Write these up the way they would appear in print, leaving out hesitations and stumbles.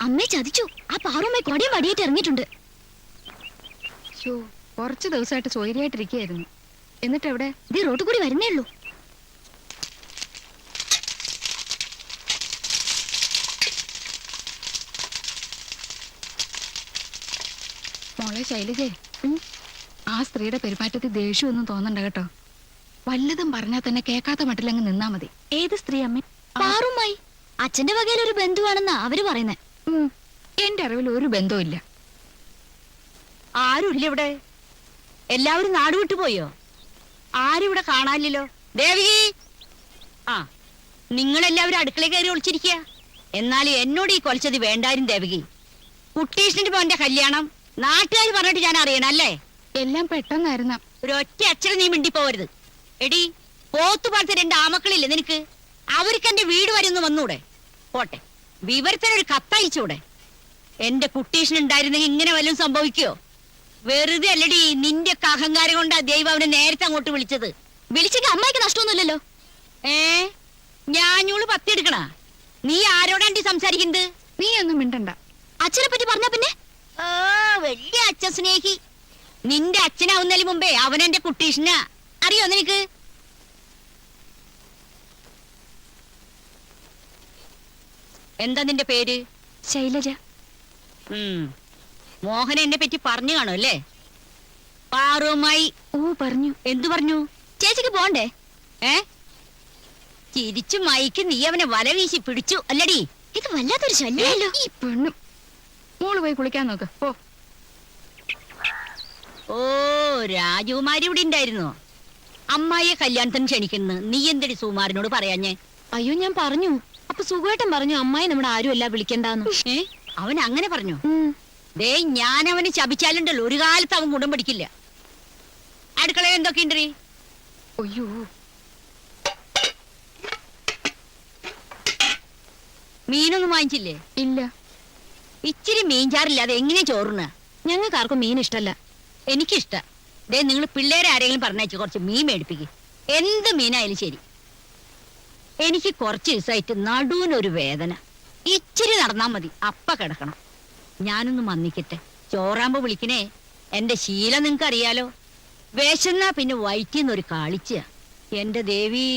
അമ്മയെ ചതിച്ചു. ആ പാറുമ്മ കൊടയും വടിയായിട്ട് ഇറങ്ങിയിട്ടുണ്ട്. കുറച്ചു ദിവസമായിട്ട് സ്വൈര്യമായിട്ടിരിക്കുകയായിരുന്നു. എന്നിട്ട് എവിടെ? ഇത് റോഡ് കൂടി വരുന്നേ ഉള്ളൂ. മോളെ ശൈലജേ, ആ സ്ത്രീയുടെ പെരുമാറ്റത്തിൽ ദേഷ്യമൊന്നും തോന്നണ്ട കേട്ടോ. വല്ലതും പറഞ്ഞാൽ തന്നെ കേൾക്കാത്ത മട്ടിലങ്ങ് നിന്നാ മതി. ഏത് സ്ത്രീ അമ്മ? പാറുമായി. അച്ഛന്റെ വകയിൽ ഒരു ബന്ധുവാണെന്നാ അവര് പറയുന്നേ. എന്റെ അറിവിൽ ഒരു ബന്ധവും ഇല്ല. ആരുമില്ല ഇവിടെ. എല്ലാവരും നാട് വിട്ടുപോയോ? ആരും ഇവിടെ കാണാനില്ലല്ലോ. ദേവി, ആ നിങ്ങളെല്ലാവരും അടുക്കള കയറി ഒളിച്ചിരിക്കുക. എന്നാൽ എന്നോട് ഈ കൊലച്ചത് വേണ്ടായിരുന്നു ദേവകി. കുട്ടീഷിന്റെ മോന്റെ കല്യാണം നാട്ടുകാർ പറഞ്ഞിട്ട് ഞാൻ അറിയണല്ലേ? എല്ലാം പെട്ടെന്നായിരുന്ന. ഒരൊറ്റ അച്ഛനെ നീ മിണ്ടിപ്പോവരുത്. എടി, പോത്തുപാലത്തെ 2 ആമക്കളില്ലേ നിനക്ക്? അവർക്ക് എന്റെ വീട് വരെ ഒന്ന് വന്നൂടെ? പോട്ടെ, വിവരത്തിനൊരു കത്തയച്ചൂടെ? എന്റെ കുട്ടീഷനുണ്ടായിരുന്നെങ്കിൽ ഇങ്ങനെ വല്ലതും സംഭവിക്കോ? വെറുതെ അല്ലടി നിന്റെ ഒക്കെ അഹങ്കാരം കൊണ്ടാ ദൈവം അവനെ നേരത്തെ അങ്ങോട്ട് വിളിച്ചത്. വിളിച്ചെങ്കിൽ അമ്മയ്ക്ക് നഷ്ടമൊന്നുമില്ലല്ലോ. ഞാനൂള് പത്തിയെടുക്കണ. നീ ആരോടാണ്ടി സംസാരിക്കുന്നത്? നീ ഒന്നും മിണ്ടണ്ട. അച്ഛനെ പറ്റി പറഞ്ഞ പിന്നെ വലിയ അച്ഛൻ സ്നേഹി. നിന്റെ അച്ഛനാവുന്നതിന് മുമ്പേ അവനെന്റെ കുട്ടീഷനാ. അറിയോ നിനക്ക്? എന്താ നിന്റെ പേര്? ശൈലജ. മോഹൻ എന്നെ പറ്റി പറഞ്ഞു കാണും അല്ലേ? പാറുമായി. ഓ, പറഞ്ഞു. എന്തു പറഞ്ഞു? ചേച്ചിക്ക് പോണ്ടേ? ചിരിച്ചു മൈക്ക് നീ അവനെ വല വീശി പിടിച്ചു അല്ലടി? ഇത് വല്ലാത്തൊരു ശല്യമല്ലോ. ഈ പെണ്ണും. മോള് പോയി കുളിക്കാൻ നോക്ക് പോ. ഓ, രാജകുമാരി ഇവിടെ ഉണ്ടായിരുന്നോ? അമ്മായിയെ കല്യാണത്തിന് ക്ഷണിക്കുന്നു. നീ എന്തടി സുകുമാരനോട് പറയാഞ്ഞേ? അയ്യോ, ഞാൻ പറഞ്ഞു. അപ്പൊ സുഖേട്ടൻ പറഞ്ഞു അമ്മായി നമ്മുടെ ആരുമല്ല വിളിക്കണ്ടെന്ന്. അവൻ അങ്ങനെ പറഞ്ഞു? ദേ, ഞാൻ അവന് ശപിച്ചാലുണ്ടല്ലോ ഒരു കാലത്ത് അവൻ ഗുണം പഠിക്കില്ല. അടുക്കളയിൽ എന്തൊക്കെയുണ്ടീ? അയ്യോ, മീനൊന്നും വാങ്ങിച്ചില്ലേ? ഇല്ല. ഇച്ചിരി മീൻചാറില്ലാതെ എങ്ങനെ ചോറുന്ന? ഞങ്ങൾക്ക് ആർക്കും മീൻ ഇഷ്ടല്ല. എനിക്കിഷ്ട. ദേ, നിങ്ങൾ പിള്ളേരെ ആരെങ്കിലും പറഞ്ഞയച്ച് കുറച്ച് മീൻ മേടിപ്പിക്കും. എന്ത് മീനായാലും ശരി. എനിക്ക് കുറച്ച് ദിവസമായിട്ട് നടുവിനൊരു വേദന. ഇച്ചിരി നടന്നാ മതി, അപ്പ കിടക്കണം. ഞാനൊന്ന് മന്നിക്കട്ടെ. ചോറാകുമ്പോ വിളിക്കണേ. എന്റെ ശീലം നിങ്ങക്ക് അറിയാലോ. വിശന്നാ പിന്നെ വയറ്റിന്നൊരു കാളിച്ച. എന്റെ ദേവി,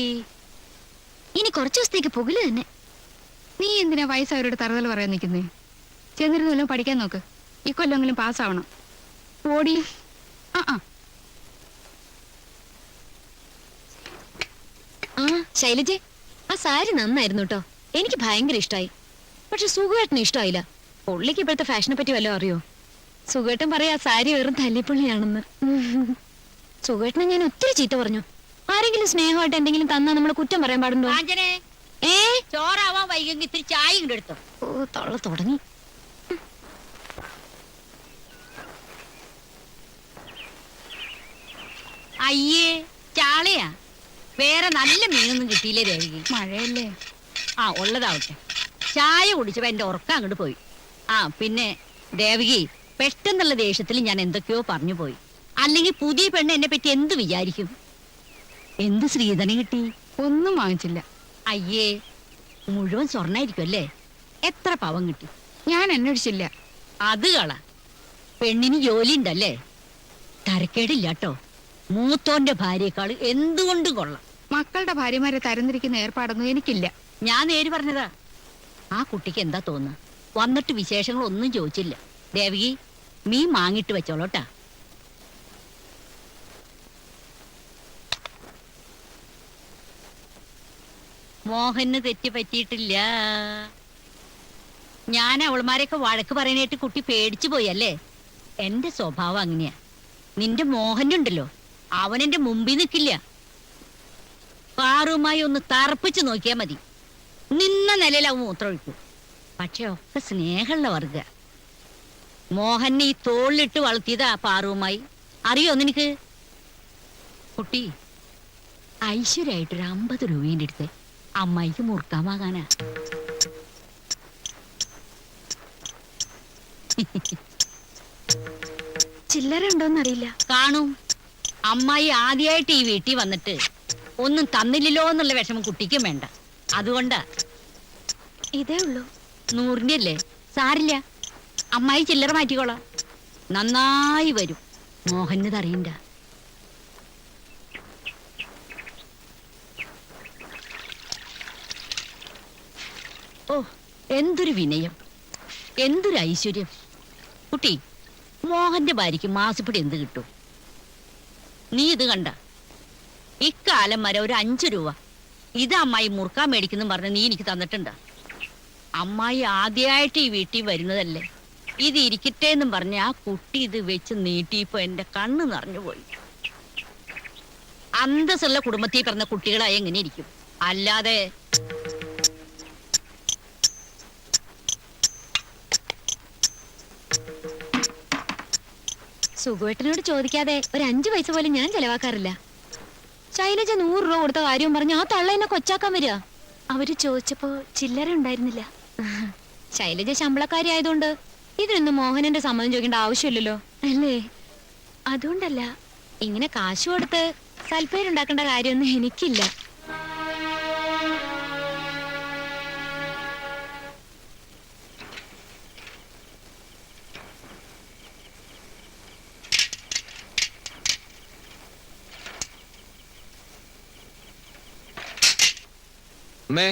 ഇനി കുറച്ചു ദിവസത്തേക്ക് പുകല് തന്നെ. നീ എന്തിനാ വയസ്സായവരോട് തറുതൽ പറയാൻ നിൽക്കുന്നേ? ചെന്നിരുന്നല്ലോ പഠിക്കാൻ നോക്ക്. ഈ കൊല്ലെങ്കിലും പാസ്സാവണം. ഓടി. ആ ശൈലജെ, ആ സാരി നന്നായിരുന്നു കേട്ടോ. എനിക്ക് ഭയങ്കര ഇഷ്ടമായി. പക്ഷെ സുഖേട്ടന് ഇഷ്ടമായില്ല. പുള്ളിക്ക് ഇപ്പോഴത്തെ ഫാഷനെ പറ്റി വല്ലതും അറിയോ? സുഖേട്ടൻ പറയാ സാരി വെറും തല്ലിപ്പുള്ളിയാണെന്ന്. സുഖേട്ടനെ ഞാൻ ഒത്തിരി ചീത്ത പറഞ്ഞു. ആരെങ്കിലും സ്നേഹമായിട്ട് എന്തെങ്കിലും തന്നാ നമ്മളെ കുറ്റം പറയാൻ പാടുണ്ടോ? ചോറാവാൻ വൈകി ഇത്തിരി ചായ ഇങ്ങോട്ട് എടുത്തോ. ഓ, തൊള്ള തുടങ്ങി. അയ്യേ, ചാളയാ? വേറെ നല്ല മീനൊന്നും കിട്ടിയില്ലേ ദേവിക്ക്? മഴയല്ലേ? ആ, ഉള്ളതാവട്ടെ. ചായ കുടിച്ചപ്പോ എന്റെ ഉറക്കം അങ്ങോട്ട് പോയി. പിന്നെ ദേവികി, പെട്ടെന്നുള്ള ദേഷ്യത്തിൽ ഞാൻ എന്തൊക്കെയോ പറഞ്ഞു പോയി. അല്ലെങ്കിൽ പുതിയ പെണ്ണ് എന്നെ പറ്റി എന്ത് വിചാരിക്കും? എന്ത് ശ്രീധനം കിട്ടി? ഒന്നും വാങ്ങിച്ചില്ല. അയ്യേ, മുഴുവൻ സ്വർണ്ണായിരിക്കും അല്ലേ? എത്ര പവൻ കിട്ടി? ഞാൻ അന്വേഷിച്ചില്ല. അത് കള. പെണ്ണിന് ജോലി ഉണ്ടല്ലേ? തരക്കേടില്ല കേട്ടോ. മൂത്തോന്റെ ഭാര്യയെക്കാള് എന്തുകൊണ്ടും കൊള്ളാം. മക്കളുടെ ഭാര്യമാരെ തരംതിരിക്കുന്ന ഏർപ്പാടൊന്നും എനിക്കില്ല. ഞാൻ നേര് പറഞ്ഞതാ. ആ കുട്ടിക്ക് എന്താ തോന്നുക? വന്നിട്ട് വിശേഷങ്ങളൊന്നും ചോദിച്ചില്ല. ദേവകി, മീൻ വാങ്ങിട്ട് വെച്ചോളൂട്ടാ. മോഹന് തെറ്റ് പറ്റിയിട്ടില്ല. ഞാൻ അവൾമാരെയൊക്കെ വഴക്ക് പറയാനായിട്ട് കുട്ടി പേടിച്ചു പോയി അല്ലേ? എന്റെ സ്വഭാവം അങ്ങനെയാ. നിന്റെ മോഹനുണ്ടല്ലോ, അവനെന്റെ മുമ്പിൽ നിൽക്കില്ല. പാറുമായി ഒന്ന് തറപ്പിച്ചു നോക്കിയാ മതി. നിന്ന നിലയിൽ അവൻ മൂത്രമൊഴിക്കും. പക്ഷെ ഒക്കെ സ്നേഹമുള്ള വർഗ. മോഹനെ ഈ തോളിലിട്ട് വളർത്തിയതാ പാറുമായി. അറിയോ നിനക്ക്? കുട്ടി, ഐശ്വര്യായിട്ടൊരു 50 രൂപേന്റെ അടുത്ത് അമ്മായിക്ക് മുറുക്കാൻ വാങ്ങാനാ. ചില്ലറ ഉണ്ടോന്നറിയില്ല. കാണും. അമ്മായി ആദ്യമായിട്ട് ഈ വീട്ടിൽ വന്നിട്ട് ഒന്നും തന്നില്ലല്ലോ എന്നുള്ള വിഷമം കുട്ടിക്കും വേണ്ട. അതുകൊണ്ടാ. ഇതേ ഉള്ളൂ. 100ന്റെ അല്ലേ? സാരില്ല, അമ്മായി ചില്ലറ മാറ്റിക്കോളാം. നന്നായി വരും. മോഹനത് അറിയണ്ട. ഓ, എന്തൊരു വിനയം, എന്തൊരു ഐശ്വര്യം. കുട്ടി, മോഹന്റെ ഭാര്യയ്ക്ക് മാസപ്പടി എന്ത് കിട്ടും? നീ ഇത് കണ്ട, ഇക്കാലം വരെ ഒരു 5 രൂപ ഇത് അമ്മായി മുറുക്കാൻ മേടിക്കുന്നു പറഞ്ഞ് നീ എനിക്ക് തന്നിട്ടുണ്ട്. അമ്മായി ആദ്യമായിട്ട് ഈ വീട്ടിൽ വരുന്നതല്ലേ, ഇത് ഇരിക്കട്ടെ എന്നും പറഞ്ഞ് ആ കുട്ടി ഇത് വെച്ച് നീട്ടിയപ്പോ എന്റെ കണ്ണ് നിറഞ്ഞുപോയി. അന്തസ്സുള്ള കുടുംബത്തിൽ പറഞ്ഞ കുട്ടികളായി എങ്ങനെ ഇരിക്കും? അല്ലാതെ സുഖുവേട്ടനോട് ചോദിക്കാതെ ഒരു 5 പൈസ പോലും ഞാൻ ചെലവാക്കാറില്ല. ശൈലജ 100 രൂപ കൊടുത്ത കാര്യവും പറഞ്ഞ് ആ തള്ള എന്നെ കൊച്ചാക്കാൻ വരിക. അവര് ചോദിച്ചപ്പോ ചില്ലറ ഉണ്ടായിരുന്നില്ല. ശൈലജ ശമ്പളക്കാരി ആയതുകൊണ്ട് ഇതിനൊന്നും മോഹനന്റെ സമ്മതം ചോദിക്കേണ്ട ആവശ്യമില്ലല്ലോ അല്ലേ? അതുകൊണ്ടല്ല, ഇങ്ങനെ കാശ് കൊടുത്ത് സൽപ്പേരുണ്ടാക്കേണ്ട കാര്യമൊന്നും എനിക്കില്ല. അമ്മേ,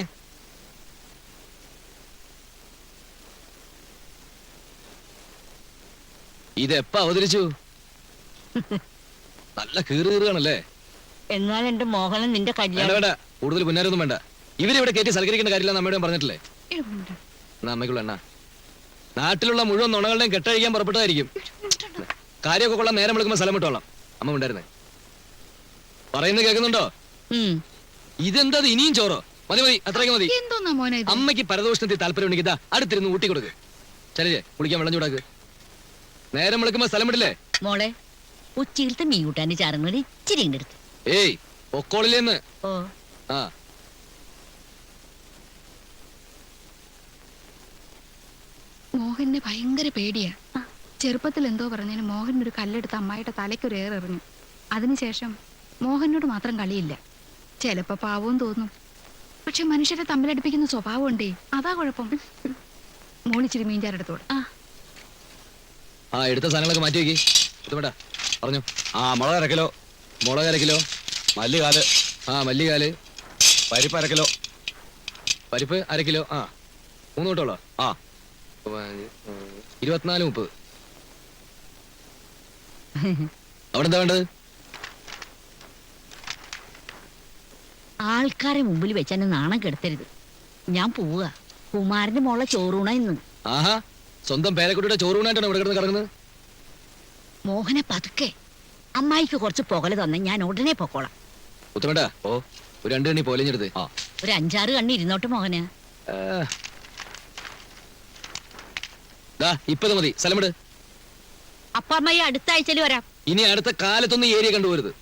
ഇതെപ്പ അവതരിച്ചു? നല്ല കീറുകീറുകയാണല്ലേ? എന്നാൽ എന്റെ മോഹനൻ നിന്റെ വേണ്ട കല്യാണം. വേണ്ട, കൂടുതൽ പുന്നാരൊന്നും വേണ്ട. ഇവരിവിടെ കയറ്റി സൽക്കരിക്കേണ്ട കാര്യമില്ല അമ്മയോട് പറഞ്ഞിട്ടില്ലേ? എന്നാ അമ്മയ്ക്കുള്ള എണ്ണ. നാട്ടിലുള്ള മുഴുവൻ നുണകളുടെയും കെട്ടഴിക്കാൻ പുറപ്പെട്ടതായിരിക്കും. കാര്യമൊക്കെ കൊള്ളാം, നേരം വിളിക്കുമ്പോൾ സ്ഥലം വിട്ടോളാം. അമ്മ ഉണ്ടായിരുന്നേ പറയുന്നത് കേൾക്കുന്നുണ്ടോ? ഇതെന്താ ഇനിയും ചോറോ? മതി മതി, അത്രയ്ക്ക് മതി. എന്തോന്നാ മോനെ ഇത്? അമ്മയ്ക്ക് പരദോഷണത്തിൽ താല്പര്യം ഉണ്ടെങ്കിൽ ഇതാ അടുത്തിരുന്ന് ഊട്ടി കൊടുക്ക്. ശരിയേ, കുളിക്കാൻ വെള്ളം ചൂടാക്ക്. നേരം വിളിക്കുമ്പോ സ്ഥലം വിടില്ലേ? മോളെ, ഉച്ചയിലത്തെ മീൻ കൂട്ടാന്റെ ചാറുങ്ങൾ ഇച്ചിരി എടുത്ത്. ഏയ് പൊക്കോളില്ലെന്ന്. ഓ, ആ മോഹന് ഭയങ്കര പേടിയാ. ചെറുപ്പത്തിൽ എന്തോ പറഞ്ഞതിന് മോഹൻ ഒരു കല്ലെടുത്ത് അമ്മായിയുടെ തലയ്ക്കൊരു ഏറെറിഞ്ഞു. അതിനുശേഷം മോഹനോട് മാത്രം കളിയില്ല. ചിലപ്പോ പാവവും തോന്നും, പക്ഷെ മനുഷ്യരെ തമ്മിലടുപ്പിക്കുന്ന സ്വഭാവം ഉണ്ടേ, അതാ കുഴപ്പം. മോളിച്ചിരി മീൻചാരെടുത്തോട്. ആ എടുത്ത സാധനങ്ങളൊക്കെ മാറ്റി വെക്കി. വേണ്ട പറഞ്ഞു. ആ മുളക് 1/2 കിലോ, മുളക് 1/2 കിലോ, മല്ലികാല്. ആ മല്ലികാല്. പരിപ്പ് 1/2 കിലോ, പരിപ്പ് 1/2 കിലോ. ആ 3 കൂട്ടോളോ? ആ 24 30. അവിടെ എന്താ വേണ്ടത്? ആൾക്കാരെ മുമ്പിൽ വെച്ച് എന്നെ നാണം കെടുത്തരുത്. ഞാൻ പോവുക. കുമാരന്റെ മോളെ ചോറൂണ ഇന്ന്. ആഹാ, സ്വന്തം പേരക്കുട്ടിയുടെ ചോറൂണായിട്ടാണ് ഇവിടെ കിടന്ന് കറങ്ങുന്നത്. മോഹനെ പതുക്കെ. അമ്മായിക്ക് കുറച്ച് പുകല് തന്നെ, ഞാൻ ഉടനെ പൊക്കോളാം. ഉത്തമേട്ടാ, ഓ ഒരു 2 കണ്ണി പോലെഞ്ഞെടുത്ത്. ആ ഒരു 5-6 കണ്ണി ഇരുന്നോട്ട് മോഹന്. ഇപ്പത് മതി, സ്ഥലമിട്. അപ്പ അമ്മായി അടുത്ത ആഴ്ചയിൽ വരാം. ഇനി അടുത്ത കാലത്തൊന്നും ഈ ഏരിയ കണ്ടുപോരുത്.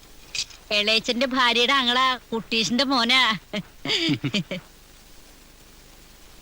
എളേച്ചന്റെ ഭാര്യയുടെ അങ്ങളാ കുട്ടീഷിന്റെ മോനാ.